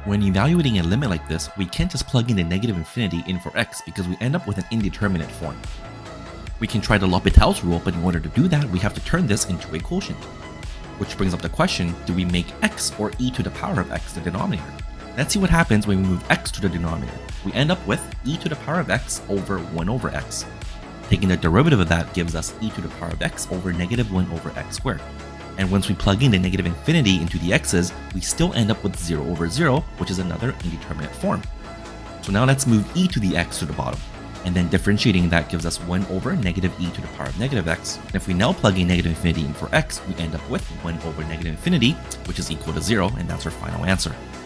When evaluating a limit like this, we can't just plug in the negative infinity in for x because we end up with an indeterminate form. We can try the L'Hopital's rule, but in order to do that, we have to turn this into a quotient. Which brings up the question, do we make x or e to the power of x the denominator? Let's see what happens when we move x to the denominator. We end up with e to the power of x over 1 over x. Taking the derivative of that gives us e to the power of x over negative 1 over x squared. And once we plug in the negative infinity into the x's, we still end up with 0 over 0, which is another indeterminate form. So now let's move e to the x to the bottom. And then differentiating that gives us 1 over negative e to the power of negative x. And if we now plug in negative infinity in for x, we end up with 1 over negative infinity, which is equal to 0, and that's our final answer.